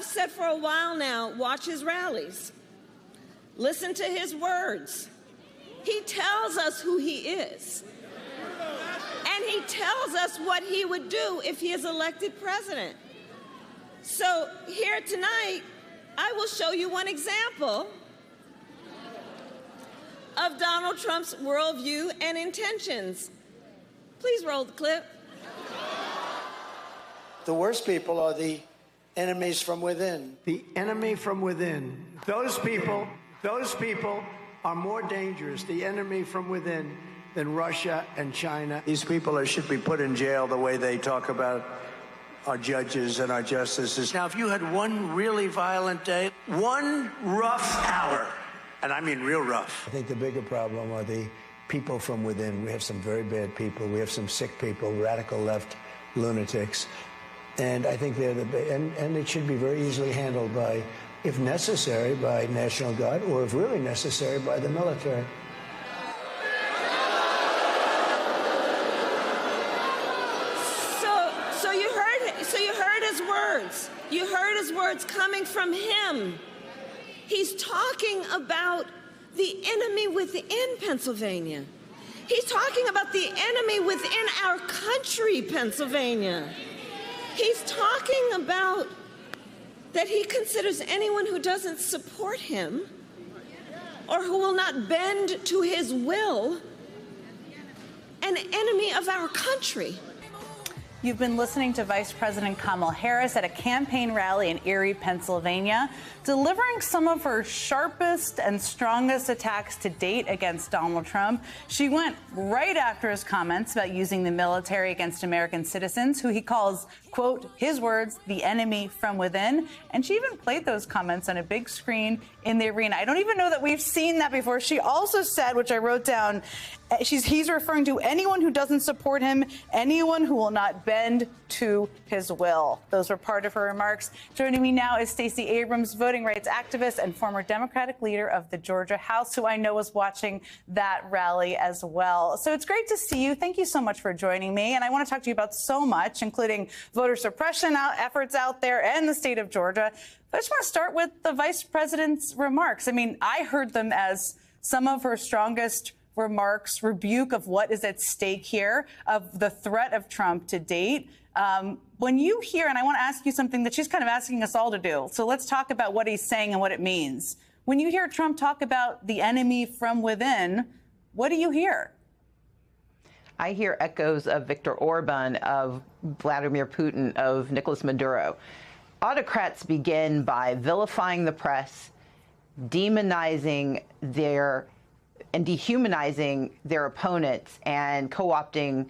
I've said for a while now, watch his rallies. Listen to his words. He tells us who he is. And he tells us what he would do if he is elected president. So here tonight, I will show you one example of Donald Trump's worldview and intentions. Please roll the clip. The worst people are the enemies from within. The enemy from within. Those people are more dangerous, the enemy from within, than Russia and China. These people should be put in jail the way they talk about our judges and our justices. Now, if you had one really violent day, one rough hour, and I mean real rough. I think the bigger problem are the people from within. We have some very bad people. We have some sick people, radical left lunatics. And I think they're and it should be very easily handled by, if necessary, by National Guard, or if really necessary, by the military. So you heard his words. You heard his words coming from him. He's talking about the enemy within Pennsylvania. He's talking about the enemy within our country, Pennsylvania. He's talking about that he considers anyone who doesn't support him or who will not bend to his will an enemy of our country. You've been listening to Vice President Kamala Harris at a campaign rally in Erie, Pennsylvania, delivering some of her sharpest and strongest attacks to date against Donald Trump. She went right after his comments about using the military against American citizens, who he calls, quote, his words, the enemy from within. And she even played those comments on a big screen in the arena. I don't even know that we've seen that before. She also said, which I wrote down, he's referring to anyone who doesn't support him, anyone who will not bend to his will. Those were part of her remarks. Joining me now is Stacey Abrams, voting rights activist and former Democratic leader of the Georgia House, who I know was watching that rally as well. So it's great to see you. Thank you so much for joining me. And I want to talk to you about so much, including voter suppression efforts out there and the state of Georgia. But I just want to start with the vice president's remarks. I mean, I heard them as some of her strongest remarks, rebuke of what is at stake here, of the threat of Trump to date. When you hear, and I want to ask you something that she's kind of asking us all to do, so let's talk about what he's saying and what it means. When you hear Trump talk about the enemy from within, what do you hear? I hear echoes of Viktor Orban, of Vladimir Putin, of Nicolas Maduro. Autocrats begin by vilifying the press, demonizing and dehumanizing their opponents, and co-opting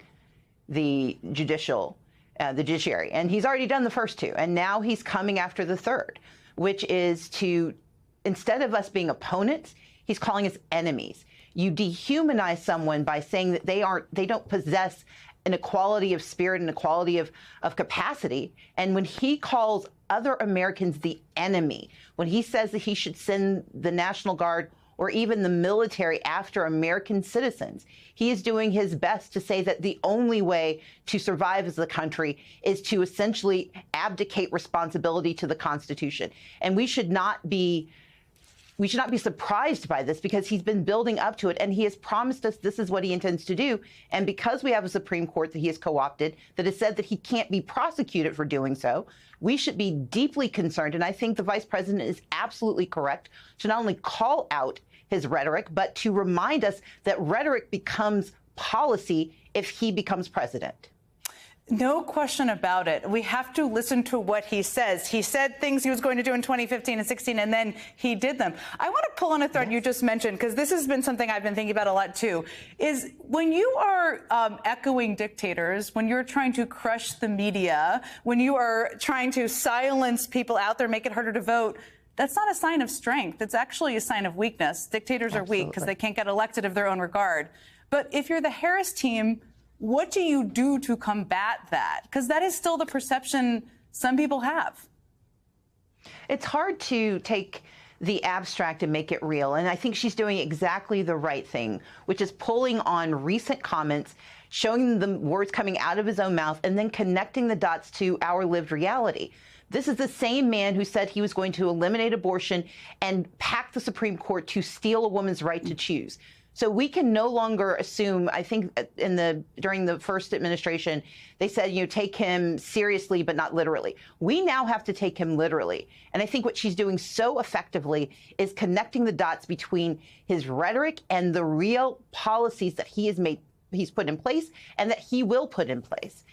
the judiciary. And he's already done the first two. And now he's coming after the third, which is to, instead of us being opponents, he's calling us enemies. You dehumanize someone by saying that they don't possess an equality of spirit and equality of capacity. And when he calls other Americans the enemy, when he says that he should send the National Guard or even the military after American citizens, he is doing his best to say that the only way to survive as a country is to essentially abdicate responsibility to the Constitution. And we should not be surprised by this, because he's been building up to it, and he has promised us this is what he intends to do. And because we have a Supreme Court that he has co-opted that has said that he can't be prosecuted for doing so, we should be deeply concerned. And I think the vice president is absolutely correct to not only call out his rhetoric, but to remind us that rhetoric becomes policy if he becomes president. No question about it. We have to listen to what he says. He said things he was going to do in 2015 and 16, and then he did them. I want to pull on a thread you just mentioned, because this has been something I've been thinking about a lot, too, is when you are echoing dictators, when you're trying to crush the media, when you are trying to silence people out there, make it harder to vote, that's not a sign of strength. It's actually a sign of weakness. Dictators are weak because they can't get elected of their own regard. But if you're the Harris team, what do you do to combat that? Because that is still the perception some people have. It's hard to take the abstract and make it real. And I think she's doing exactly the right thing, which is pulling on recent comments, showing the words coming out of his own mouth, and then connecting the dots to our lived reality. This is the same man who said he was going to eliminate abortion and pack the Supreme Court to steal a woman's right to choose. So we can no longer assume, I think during the first administration, they said, take him seriously, but not literally. We now have to take him literally. And I think what she's doing so effectively is connecting the dots between his rhetoric and the real policies that he's put in place and that he will put in place.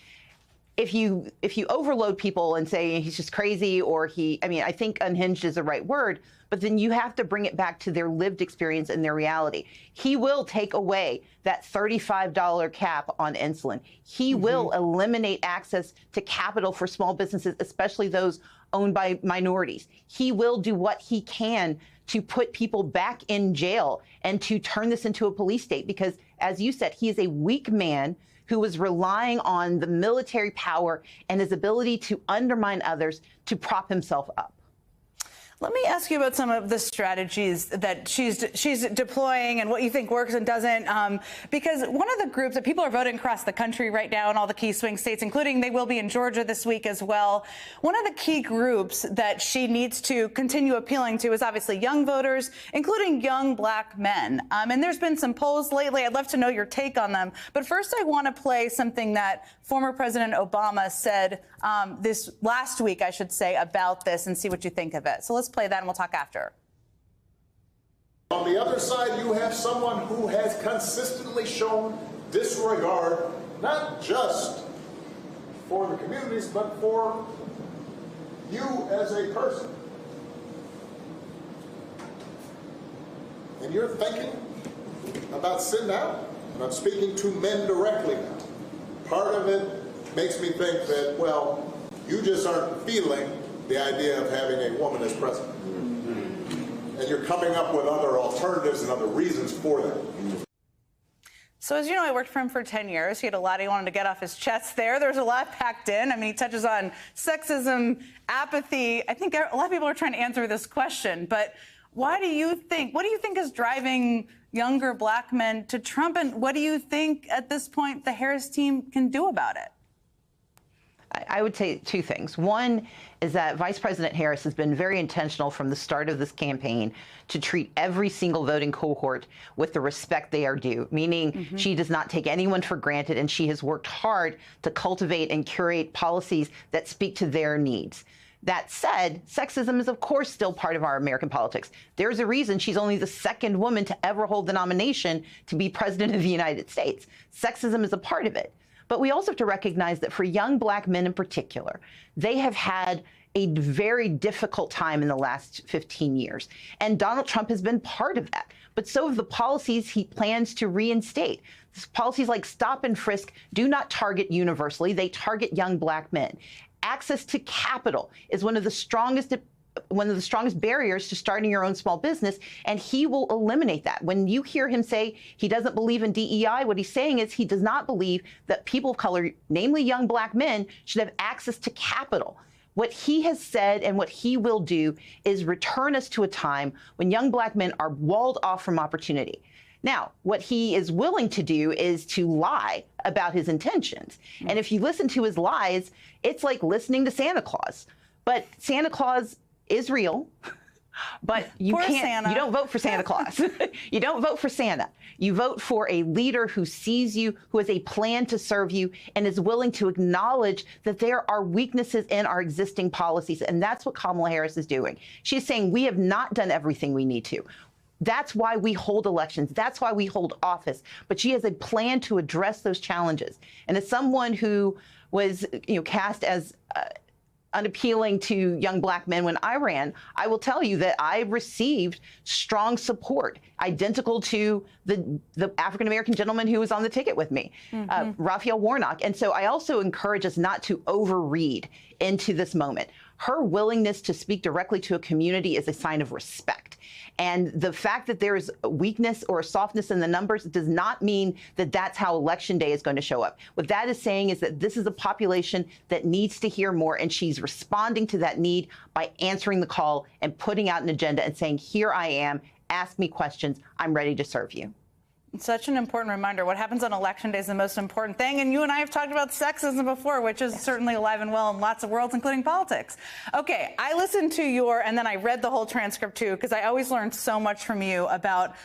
If you overload people and say he's just crazy or I think unhinged is the right word, but then you have to bring it back to their lived experience and their reality. He will take away that $35 cap on insulin. He will eliminate access to capital for small businesses, especially those owned by minorities. He will do what he can to put people back in jail and to turn this into a police state because, as you said, he is a weak man who was relying on the military power and his ability to undermine others to prop himself up. Let me ask you about some of the strategies that she's deploying and what you think works and doesn't. Because one of the groups that people are voting across the country right now in all the key swing states, including they will be in Georgia this week as well. One of the key groups that she needs to continue appealing to is obviously young voters, including young black men. And there's been some polls lately. I'd love to know your take on them. But first, I want to play something that former President Obama said this last week, I should say, about this and see what you think of it. So let's play that and we'll talk after. On the other side, you have someone who has consistently shown disregard, not just for the communities, but for you as a person. And you're thinking about sitting out, and I'm speaking to men directly now. Part of it makes me think that, well, you just aren't feeling the idea of having a woman as president. And you're coming up with other alternatives and other reasons for that. So as you know, I worked for him for 10 years. He had a lot he wanted to get off his chest there. There's a lot packed in. I mean, he touches on sexism, apathy. I think a lot of people are trying to answer this question. But what do you think is driving younger black men to Trump? And what do you think at this point the Harris team can do about it? I would say two things. One is that Vice President Harris has been very intentional from the start of this campaign to treat every single voting cohort with the respect they are due, meaning she does not take anyone for granted, and she has worked hard to cultivate and curate policies that speak to their needs. That said, sexism is, of course, still part of our American politics. There's a reason she's only the second woman to ever hold the nomination to be president of the United States. Sexism is a part of it. But we also have to recognize that for young black men in particular, they have had a very difficult time in the last 15 years. And Donald Trump has been part of that. But so have the policies he plans to reinstate. Policies like stop and frisk do not target universally. They target young black men. Access to capital is one of the strongest barriers to starting your own small business, and he will eliminate that. When you hear him say he doesn't believe in DEI, what he's saying is he does not believe that people of color, namely young black men, should have access to capital. What he has said and what he will do is return us to a time when young black men are walled off from opportunity. Now, what he is willing to do is to lie about his intentions. And if you listen to his lies, it's like listening to Santa Claus. But Santa Claus is real, but you don't vote for Santa Claus. You don't vote for Santa. You vote for a leader who sees you, who has a plan to serve you, and is willing to acknowledge that there are weaknesses in our existing policies. And that's what Kamala Harris is doing. She's saying we have not done everything we need to. That's why we hold elections. That's why we hold office. But she has a plan to address those challenges. And as someone who was, cast as unappealing to young black men when I ran, I will tell you that I received strong support, identical to the African-American gentleman who was on the ticket with me, Raphael Warnock. And so I also encourage us not to overread into this moment. Her willingness to speak directly to a community is a sign of respect. And the fact that there is a weakness or a softness in the numbers does not mean that that's how Election Day is going to show up. What that is saying is that this is a population that needs to hear more, and she's responding to that need by answering the call and putting out an agenda and saying, here I am, ask me questions, I'm ready to serve you. Such an important reminder. What happens on Election Day is the most important thing. And you and I have talked about sexism before, which is certainly alive and well in lots of worlds, including politics. Okay, I listened to and then I read the whole transcript, too, because I always learned so much from you about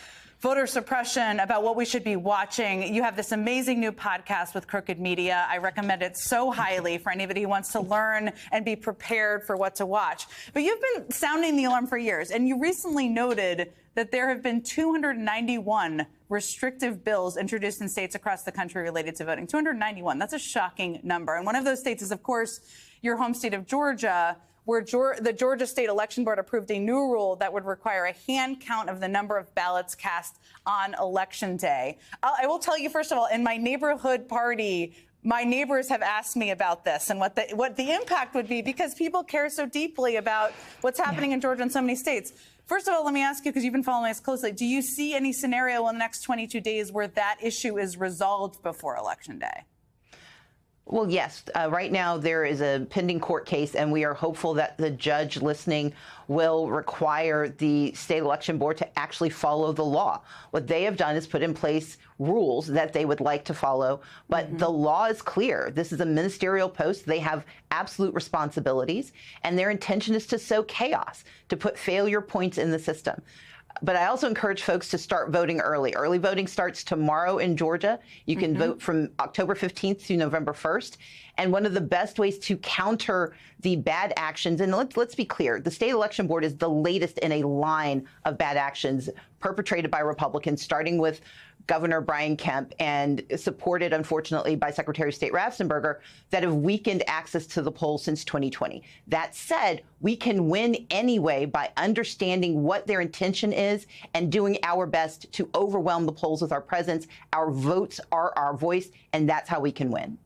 voter suppression, about what we should be watching. You have this amazing new podcast with Crooked Media. I recommend it so highly for anybody who wants to learn and be prepared for what to watch. But you've been sounding the alarm for years, and you recently noted that there have been 291 restrictive bills introduced in states across the country related to voting. 291. That's a shocking number. And one of those states is, of course, your home state of Georgia, where the Georgia State Election Board approved a new rule that would require a hand count of the number of ballots cast on Election Day. I will tell you, first of all, in my neighborhood party, my neighbors have asked me about this and what the impact would be, because people care so deeply about what's happening in Georgia and so many states. First of all, let me ask you, because you've been following this closely, do you see any scenario in the next 22 days where that issue is resolved before Election Day? Well, yes. Right now, there is a pending court case, and we are hopeful that the judge listening will require the state election board to actually follow the law. What they have done is put in place rules that they would like to follow, but the law is clear. This is a ministerial post. They have absolute responsibilities, and their intention is to sow chaos, to put failure points in the system. But I also encourage folks to start voting early. Early voting starts tomorrow in Georgia. You can vote from October 15th to November 1st. And one of the best ways to counter the bad actions, and let's be clear, the state election board is the latest in a line of bad actions perpetrated by Republicans, starting with Governor Brian Kemp and supported, unfortunately, by Secretary of State Raffensperger, that have weakened access to the polls since 2020. That said, we can win anyway by understanding what their intention is and doing our best to overwhelm the polls with our presence. Our votes are our voice, and that's how we can win.